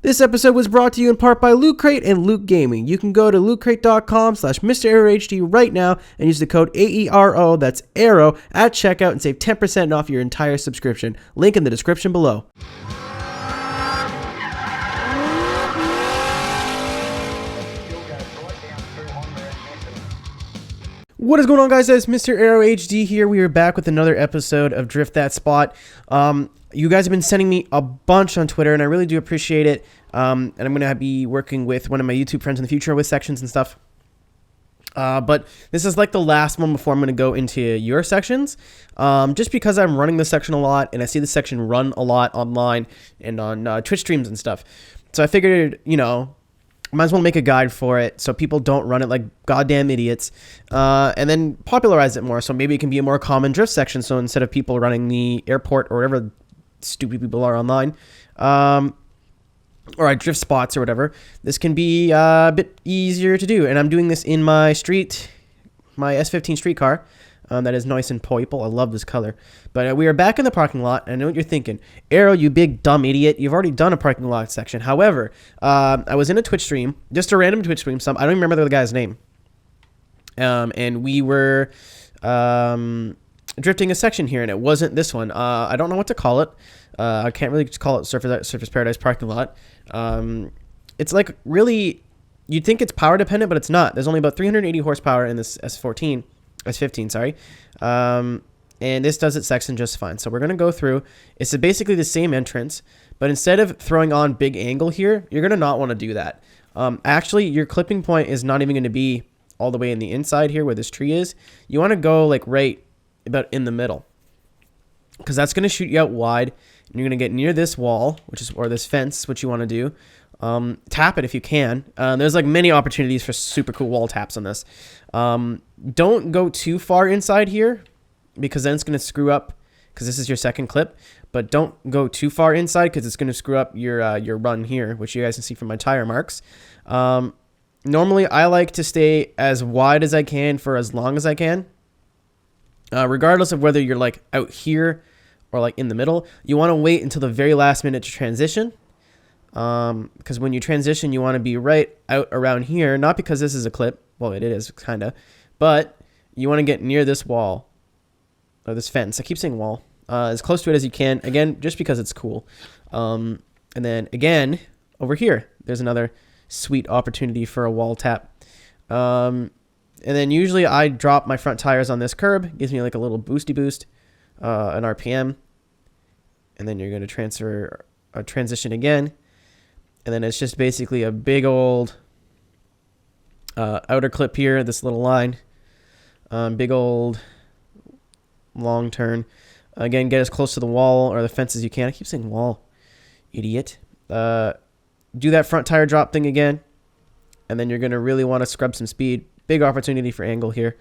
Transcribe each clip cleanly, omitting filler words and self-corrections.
This episode was brought to you in part by LOOTCRATE and Loot Gaming. You can go to lootcrate.com/MrAeroHD right now and use the code AERO, that's AERO, at checkout and save 10% off your entire subscription. Link in the description below. What is going on, guys? It's MrAeroHD here. We are back with another episode of Drift That Spot. You guys have been sending me a bunch on Twitter, and I really do appreciate it. And I'm going to be working with one of my YouTube friends in the future with sections and stuff. But this is like the last one before I'm going to go into your sections. Just because I'm running this section a lot, and I see this section run a lot online and on Twitch streams and stuff. So I figured, you know, might as well make a guide for it so people don't run it like goddamn idiots, and then popularize it more so maybe it can be a more common drift section. So instead of people running the airport or whatever stupid people are online, or at drift spots or whatever, this can be a bit easier to do. And I'm doing this in my S15 street car. That is nice and purple. I love this color. But we are back in the parking lot. I know what you're thinking. Aero, you big dumb idiot. You've already done a parking lot section. However, I was in a Twitch stream, just a random Twitch stream. I don't even remember the guy's name. And we were drifting a section here, and it wasn't this one. I don't know what to call it. I can't really just call it Surfer's Paradise parking lot. It's like really, you'd think it's power dependent, but it's not. There's only about 380 horsepower in this S15, sorry. And this does its section just fine. So we're going to go through. It's basically the same entrance, but instead of throwing on big angle here, you're going to not want to do that. Actually, your clipping point is not even going to be all the way in the inside here where this tree is. You want to go like right about in the middle, because that's going to shoot you out wide, and you're going to get near this wall, or this fence, which you want to do. Tap it if you can. There's like many opportunities for super cool wall taps on this. Don't go too far inside here, because then it's going to screw up, because this is your second clip. But don't go too far inside, because it's going to screw up your run here, which you guys can see from my tire marks. Normally I like to stay as wide as I can for as long as I can, regardless of whether you're like out here or like in the middle. You want to wait until the very last minute to transition, because when you transition, you want to be right out around here. Not because this is a clip, well, it is kind of, but you want to get near this wall, or this fence. I keep saying wall, as close to it as you can, again, just because it's cool. And then again over here, there's another sweet opportunity for a wall tap. And then usually I drop my front tires on this curb. It gives me like a little boosty boost, an RPM, and then you're going to transition again. And then it's just basically a big old outer clip here, this little line. Big old long turn. Again, get as close to the wall or the fence as you can. I keep saying wall, idiot. Do that front tire drop thing again. And then you're going to really want to scrub some speed. Big opportunity for angle here.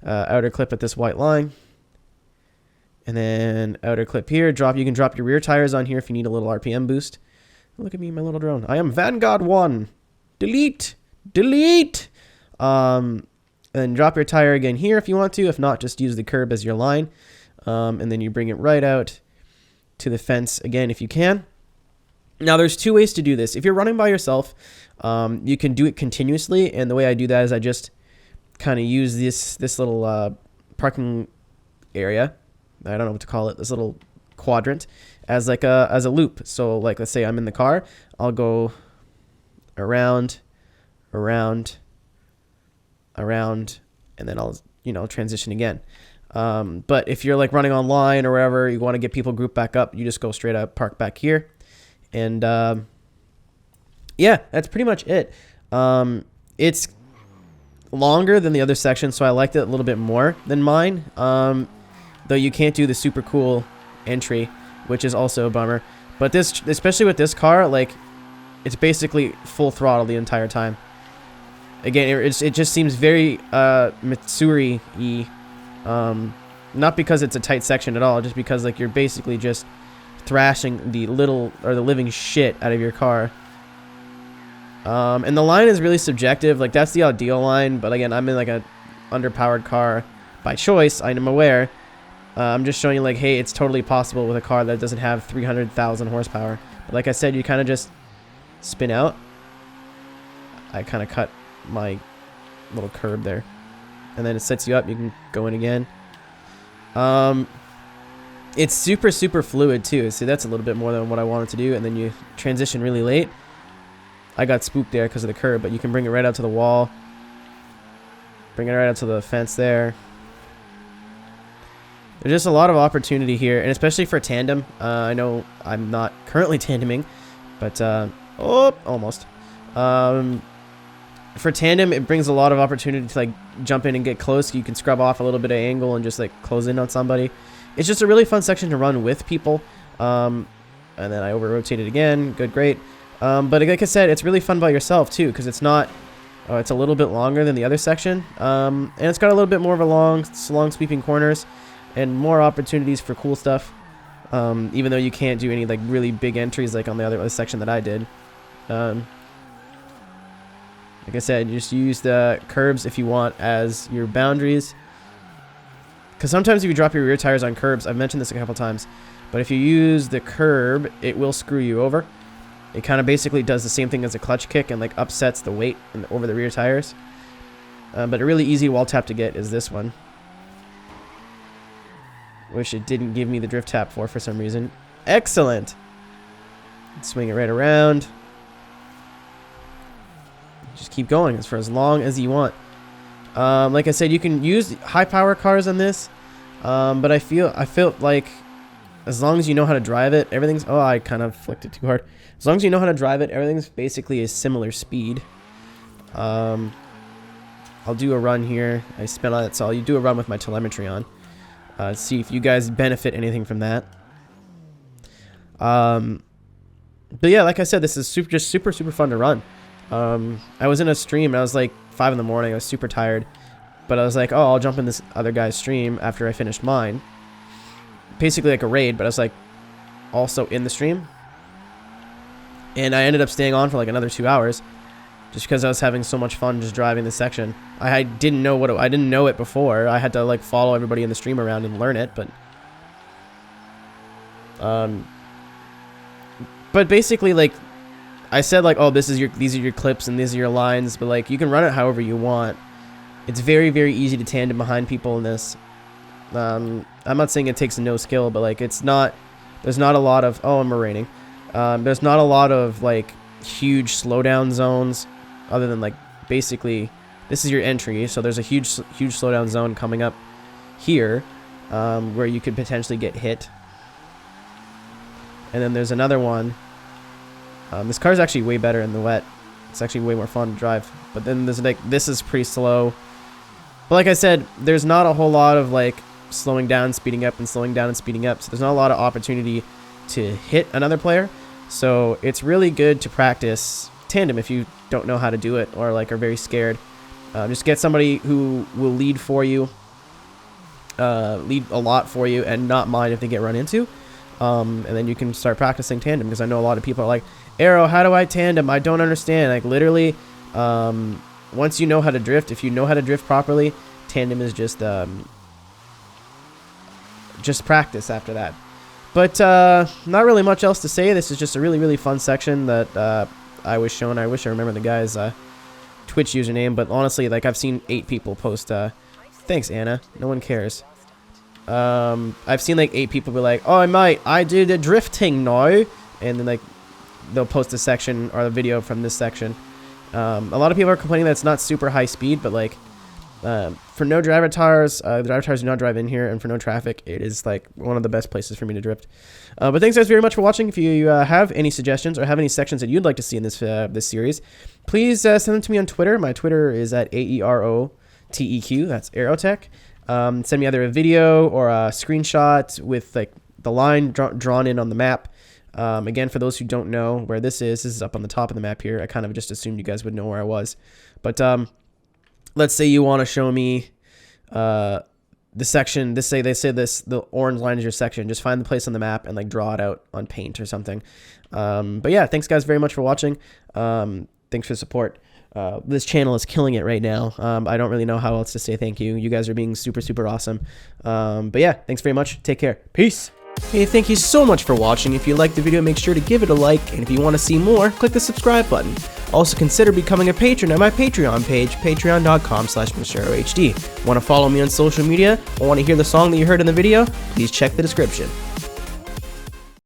Outer clip at this white line. And then outer clip here. You can drop your rear tires on here if you need a little RPM boost. Look at me, my little drone. I am Vanguard 1. Delete. And then drop your tire again here if you want to. If not, just use the curb as your line. And then you bring it right out to the fence again if you can. Now, there's two ways to do this. If you're running by yourself, you can do it continuously. And the way I do that is I just kind of use this little parking area. I don't know what to call it. This little quadrant as like as a loop. So like, let's say I'm in the car, I'll go around, and then I'll, transition again. But if you're like running online or wherever, you want to get people grouped back up, you just go straight up, park back here. And yeah, that's pretty much it. It's longer than the other section, so I liked it a little bit more than mine. Though you can't do the super cool entry, which is also a bummer. But this, especially with this car, like, it's basically full throttle the entire time. Again, it just seems very Mitsuri-y. Not because it's a tight section at all, just because like you're basically just thrashing the living shit out of your car. And the line is really subjective. Like, that's the ideal line, but again, I'm in like a underpowered car by choice. I'm aware. I'm just showing you like, hey, it's totally possible with a car that doesn't have 300,000 horsepower. But like I said, you kind of just spin out, I kind of cut my little curb there. And then it sets you up. You can go in again. It's super, super fluid too. See, that's a little bit more than what I wanted to do. And then you transition really late. I got spooked there because of the curb, but you can bring it right out to the wall. Bring it right out to the fence there. There's just a lot of opportunity here, and especially for tandem. I know I'm not currently tandeming, but almost. For tandem, it brings a lot of opportunity to like jump in and get close. You can scrub off a little bit of angle and just like close in on somebody. It's just a really fun section to run with people. And then I over-rotated again. Good, great. But like I said, it's really fun by yourself too, because it's not... it's a little bit longer than the other section. And it's got a little bit more of a long sweeping corners and more opportunities for cool stuff. Even though you can't do any like really big entries like on the other section that I did. Like I said, just use the curbs if you want as your boundaries. Because sometimes if you drop your rear tires on curbs, I've mentioned this a couple times, but if you use the curb, it will screw you over. It kind of basically does the same thing as a clutch kick and like upsets the weight over the rear tires. But a really easy wall tap to get is this one, which it didn't give me the drift tap for some reason. Excellent. Swing it right around. Just keep going for as long as you want. Like I said, you can use high power cars on this, but I feel like as long as you know how to drive it, everything's... Oh, I kind of flicked it too hard. As long as you know how to drive it, everything's basically a similar speed. I'll do a run here. I spent on it, so I'll do a run with my telemetry on. See if you guys benefit anything from that. But yeah, like I said, this is just super fun to run. I was in a stream and I was like 5 in the morning. I was super tired, but I was like, oh, I'll jump in this other guy's stream after I finished mine. Basically like a raid, but I was like also in the stream, and I ended up staying on for like another 2 hours just because I was having so much fun just driving this section. I didn't know I didn't know it before. I had to like follow everybody in the stream around and learn it, but basically, like I said, like, oh, these are your clips and these are your lines, but like you can run it however you want. It's very easy to tandem behind people in this. I'm not saying it takes no skill, but like there's not a lot of... Oh, I'm raining. There's not a lot of like huge slowdown zones, other than like basically this is your entry, so there's a huge slowdown zone coming up here, where you could potentially get hit, and then there's another one. This car's actually way better in the wet. It's actually way more fun to drive. But then there's like, this is pretty slow. But like I said, there's not a whole lot of like slowing down, speeding up, and slowing down and speeding up. So there's not a lot of opportunity to hit another player. So it's really good to practice tandem if you don't know how to do it or like are very scared. Just get somebody who will lead for you, lead a lot for you, and not mind if they get run into. And then you can start practicing tandem, because I know a lot of people are like, Aero, how do I tandem? I don't understand. Like literally, once you know how to drift, if you know how to drift properly, tandem is just practice after that. But not really much else to say. This is just a really fun section that I was shown. I wish I remember the guy's Twitch username, but honestly, like I've seen 8 people post. Thanks, Anna. No one cares. I've seen like 8 people be like, oh, I did a drifting now, and then like they'll post a section or a video from this section. A lot of people are complaining that it's not super high speed, but like for no driver tires, the driver tires do not drive in here, and for no traffic, it is like one of the best places for me to drift. But thanks guys very much for watching. If you have any suggestions or have any sections that you'd like to see in this this series, please send them to me on Twitter. My Twitter is at AEROTEQ. That's Aerotech. Send me either a video or a screenshot with like the line drawn in on the map. Again, for those who don't know where this is up on the top of the map here. I kind of just assumed you guys would know where I was. But let's say you want to show me the section. They say the orange line is your section. Just find the place on the map and like draw it out on paint or something. But yeah, thanks guys very much for watching. Thanks for the support. This channel is killing it right now. I don't really know how else to say thank you. You guys are being super awesome. But yeah, thanks very much. Take care. Peace. Hey, thank you so much for watching. If you liked the video, make sure to give it a like, and if you want to see more, click the subscribe button. Also consider becoming a patron at my Patreon page, patreon.com/MrAeroHD. Want to follow me on social media or want to hear the song that you heard in the video? Please check the description.